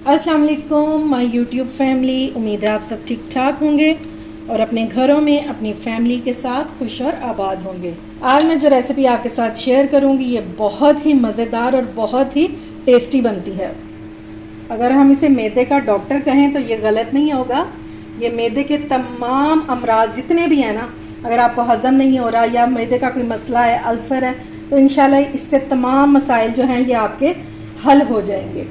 अस्सलाम वालेकुम my YouTube family. उम्मीद है आप सब ठीक ठाक होंगे और अपने घरों में अपनी फैमिली के साथ खुश और आबाद होंगे। आज मैं जो रेसिपी आपके साथ शेयर करूंगी ये बहुत ही मज़ेदार और बहुत ही टेस्टी बनती है। अगर हम इसे मैदे का डॉक्टर कहें तो ये गलत नहीं होगा। ये मैदे के तमाम अमराज जितने भी हैं ना, अगर आपको हज़म नहीं हो रहा या मैदे का कोई मसला है, अल्सर है, तो इंशाल्लाह इससे तमाम मसाइल जो हैं ये आपके हल हो जाएंगे।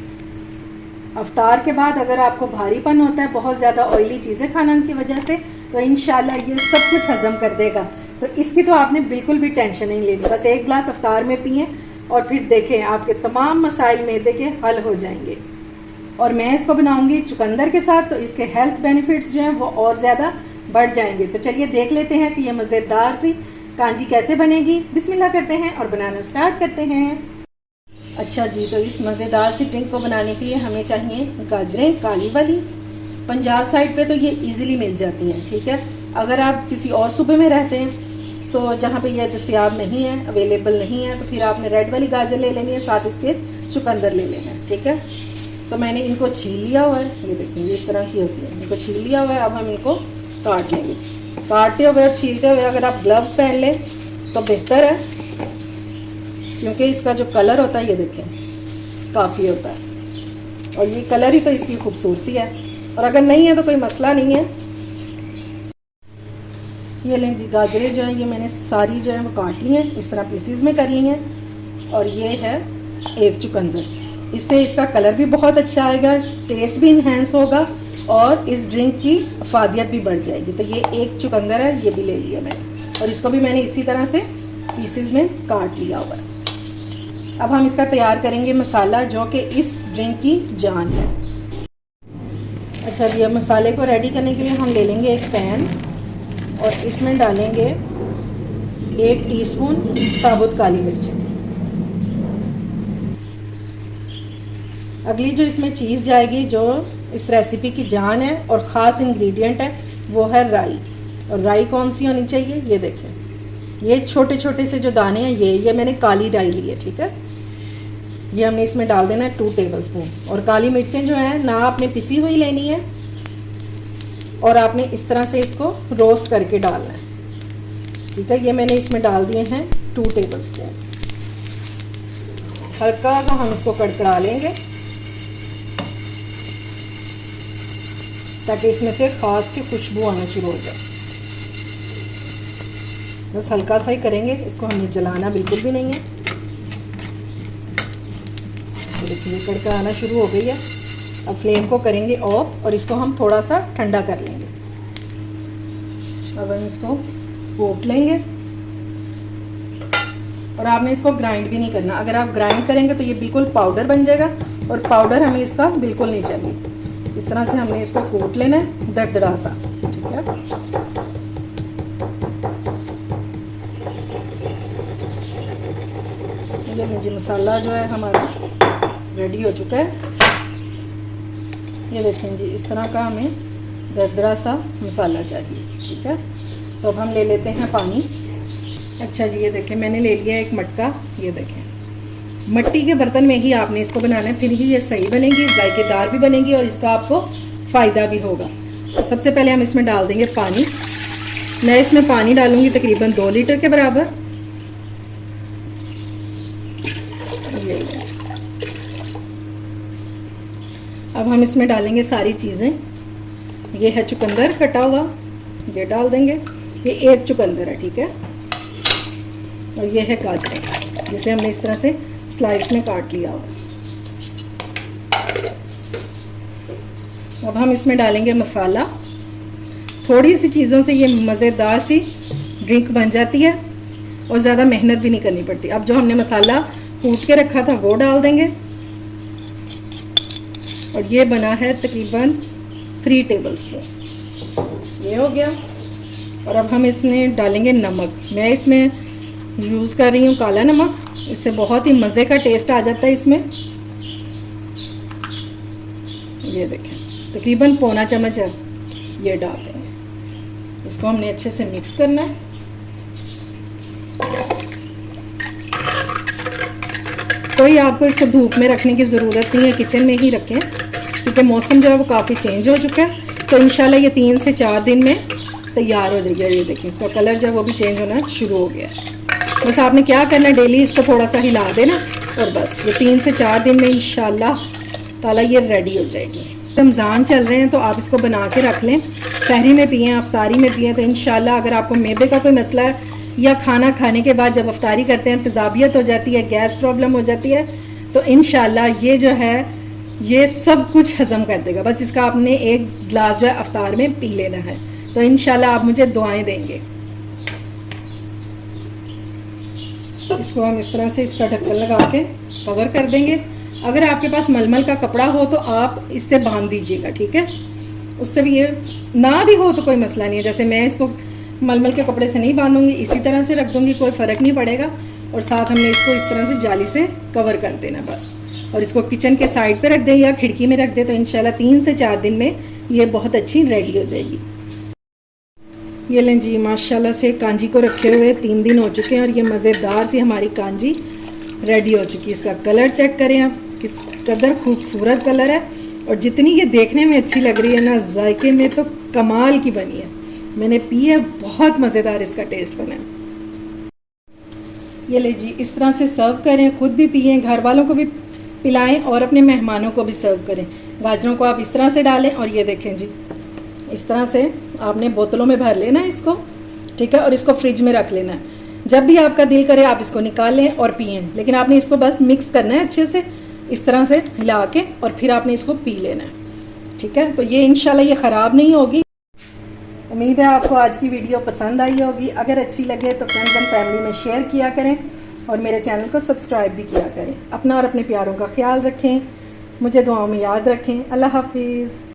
अफ्तार के बाद अगर आपको भारीपन होता है बहुत ज़्यादा ऑयली चीज़ें खाने की वजह से, तो इंशाल्लाह ये सब कुछ हज़म कर देगा। तो इसकी तो आपने बिल्कुल भी टेंशन नहीं लेनी। बस एक गिलास अफ्तार में पिएं और फिर देखें आपके तमाम मसाइल मैदे के हल हो जाएंगे। और मैं इसको बनाऊंगी चुकंदर के साथ, तो इसके हेल्थ बेनिफिट्स जो हैं वो और ज़्यादा बढ़ जाएंगे। तो चलिए देख लेते हैं कि ये मज़ेदार सी कांजी कैसे बनेगी। बिस्मिल्लाह करते हैं और बनाना स्टार्ट करते हैं। अच्छा जी, तो इस मज़ेदार सी ड्रिंक को बनाने के लिए हमें चाहिए गाजरें काली वाली। पंजाब साइड पे तो ये इजीली मिल जाती हैं, ठीक है। अगर आप किसी और सूबे में रहते हैं तो जहाँ पे ये दस्तयाब नहीं है, अवेलेबल नहीं है, तो फिर आपने रेड वाली गाजर ले लेनी है, साथ इसके चुकंदर ले लेना है, ठीक है। तो मैंने इनको छील लिया हुआ है, ये देखिए ये इस तरह की होती है। इनको छील लिया हुआ है, अब हम इनको काट लेंगे। काटते हुए और छीलते हुए अगर आप ग्लव्स पहन लें तो बेहतर है, क्योंकि इसका जो कलर होता है ये देखें काफ़ी होता है और ये कलर ही तो इसकी खूबसूरती है। और अगर नहीं है तो कोई मसला नहीं है। ये लें जी गाजरें जो है ये मैंने सारी जो है वो काट ली हैं, इस तरह पीसीज में कर ली हैं। और ये है एक चुकंदर, इससे इसका कलर भी बहुत अच्छा आएगा, टेस्ट भी इन्हेंस होगा और इस ड्रिंक की अफादियत भी बढ़ जाएगी। तो ये एक चुकंदर है, ये भी ले लिया मैंने और इसको भी मैंने इसी तरह से पीसीज में काट लिया हुआ है। अब हम इसका तैयार करेंगे मसाला, जो कि इस ड्रिंक की जान है। अच्छा जी, अब मसाले को रेडी करने के लिए हम ले लेंगे एक पैन और इसमें डालेंगे 1 टीस्पून साबुत काली मिर्च। अगली जो इसमें चीज़ जाएगी, जो इस रेसिपी की जान है और ख़ास इंग्रेडिएंट है, वो है राई। और राई कौन सी होनी चाहिए, ये देखें ये छोटे छोटे से जो दाने हैं ये मैंने काली राई ली है, ठीक है। ये हमने इसमें डाल देना है 2 टेबलस्पून। और काली मिर्चें जो है ना आपने पिसी हुई लेनी है और आपने इस तरह से इसको रोस्ट करके डालना है, ठीक है। ये मैंने इसमें डाल दिए हैं 2 टेबलस्पून। हल्का सा हम इसको कड़कड़ा लेंगे ताकि इसमें से ख़ास सी खुशबू आना शुरू हो जाए। बस हल्का सा ही करेंगे इसको, हमने जलाना बिल्कुल भी नहीं है। तो देखिए कड़का आना शुरू हो गई है। अब फ्लेम को करेंगे ऑफ और इसको हम थोड़ा सा ठंडा कर लेंगे। अब हम इसको कोट लेंगे और आपने इसको ग्राइंड भी नहीं करना। अगर आप ग्राइंड करेंगे तो ये बिल्कुल पाउडर बन जाएगा और पाउडर हमें इसका बिल्कुल नहीं चाहिए। इस तरह से हमने इसको कोट लेना है दरदरा सा, ठीक है। ये जी मसाला जो है हमारा रेडी हो चुका है। ये देखें जी इस तरह का हमें दरदरा सा मसाला चाहिए, ठीक है। तो अब हम ले लेते हैं पानी। अच्छा जी, ये देखें मैंने ले लिया एक मटका। ये देखें मिट्टी के बर्तन में ही आपने इसको बनाना है, फिर ही ये सही बनेगी, जायकेदार भी बनेगी और इसका आपको फ़ायदा भी होगा। तो सबसे पहले हम इसमें डाल देंगे पानी। मैं इसमें पानी डालूँगी तकरीबन 2 लीटर के बराबर। अब हम इसमें डालेंगे सारी चीज़ें। ये है चुकंदर कटा हुआ, ये डाल देंगे। ये एक चुकंदर है, ठीक है। और ये है गाजर जिसे हमने इस तरह से स्लाइस में काट लिया हुआ। अब हम इसमें डालेंगे मसाला। थोड़ी सी चीज़ों से ये मज़ेदार सी ड्रिंक बन जाती है और ज़्यादा मेहनत भी नहीं करनी पड़ती। अब जो हमने मसाला कूट के रखा था वो डाल देंगे और ये बना है तकरीबन 3 टेबलस्पून। ये हो गया। और अब हम इसमें डालेंगे नमक। मैं इसमें यूज़ कर रही हूँ काला नमक, इससे बहुत ही मज़े का टेस्ट आ जाता है इसमें। ये देखें तकरीबन पौना चम्मच है, ये डाल देंगे। इसको हमने अच्छे से मिक्स करना है। कोई आपको इसको धूप में रखने की ज़रूरत नहीं है, किचन में ही रखें क्योंकि मौसम जो है वो काफ़ी चेंज हो चुका है। तो इंशाल्लाह ये 3 से 4 दिन में तैयार हो जाएगी। ये देखिए इसका कलर जो है वो भी चेंज होना शुरू हो गया है। बस आपने क्या करना है, डेली इसको थोड़ा सा हिला देना और बस ये 3 से 4 दिन में इंशाल्लाह ताला ये रेडी हो जाएगी। रमज़ान चल रहे हैं तो आप इसको बना के रख लें, सहरी में पिएँ, अफ्तारी में पिएँ। तो इंशाल्लाह अगर आपको मैदे का कोई मसला है या खाना खाने के बाद जब अफ्तारी करते हैं तेज़ाबियत हो जाती है, गैस प्रॉब्लम हो जाती है, तो इंशाल्लाह ये जो है ये सब कुछ हज़म कर देगा। बस इसका आपने एक गिलास जो है अफ्तार में पी लेना है। तो इंशाल्लाह आप मुझे दुआएं देंगे। इसको हम इस तरह से इसका ढक्कन लगा के कवर कर देंगे। अगर आपके पास मलमल का कपड़ा हो तो आप इससे बांध दीजिएगा, ठीक है। उससे भी ये ना भी हो तो कोई मसला नहीं है। जैसे मैं इसको मलमल के कपड़े से नहीं बांधूंगी, इसी तरह से रख दूंगी, कोई फ़र्क नहीं पड़ेगा। और साथ हमने इसको इस तरह से जाली से कवर कर देना बस। और इसको किचन के साइड पे रख दें या खिड़की में रख दें, तो इंशाल्लाह 3 से 4 दिन में ये बहुत अच्छी रेडी हो जाएगी। ये लें जी, माशाल्लाह से कांजी को रखे हुए 3 दिन हो चुके हैं और ये मज़ेदार सी हमारी कांजी रेडी हो चुकी है। इसका कलर चेक करें आप, किस कदर खूबसूरत कलर है। और जितनी ये देखने में अच्छी लग रही है ना, जायके में तो कमाल की बनी है। मैंने पी है, बहुत मज़ेदार इसका टेस्ट बना है। ये ले जी, इस तरह से सर्व करें, ख़ुद भी पिएँ, घर वालों को भी पिलाएं और अपने मेहमानों को भी सर्व करें। गाजरों को आप इस तरह से डालें और ये देखें जी, इस तरह से आपने बोतलों में भर लेना है इसको, ठीक है। और इसको फ्रिज में रख लेना है। जब भी आपका दिल करे आप इसको निकालें और पिएँ, लेकिन आपने इसको बस मिक्स करना है अच्छे से, इस तरह से हिला के, और फिर आपने इसको पी लेना है, ठीक है। तो ये इंशाल्लाह ये ख़राब नहीं होगी। उम्मीद है आपको आज की वीडियो पसंद आई होगी। अगर अच्छी लगे तो फ्रेंड्स एंड फैमिली में शेयर किया करें और मेरे चैनल को सब्सक्राइब भी किया करें। अपना और अपने प्यारों का ख्याल रखें, मुझे दुआओं में याद रखें। अल्लाह हाफिज़।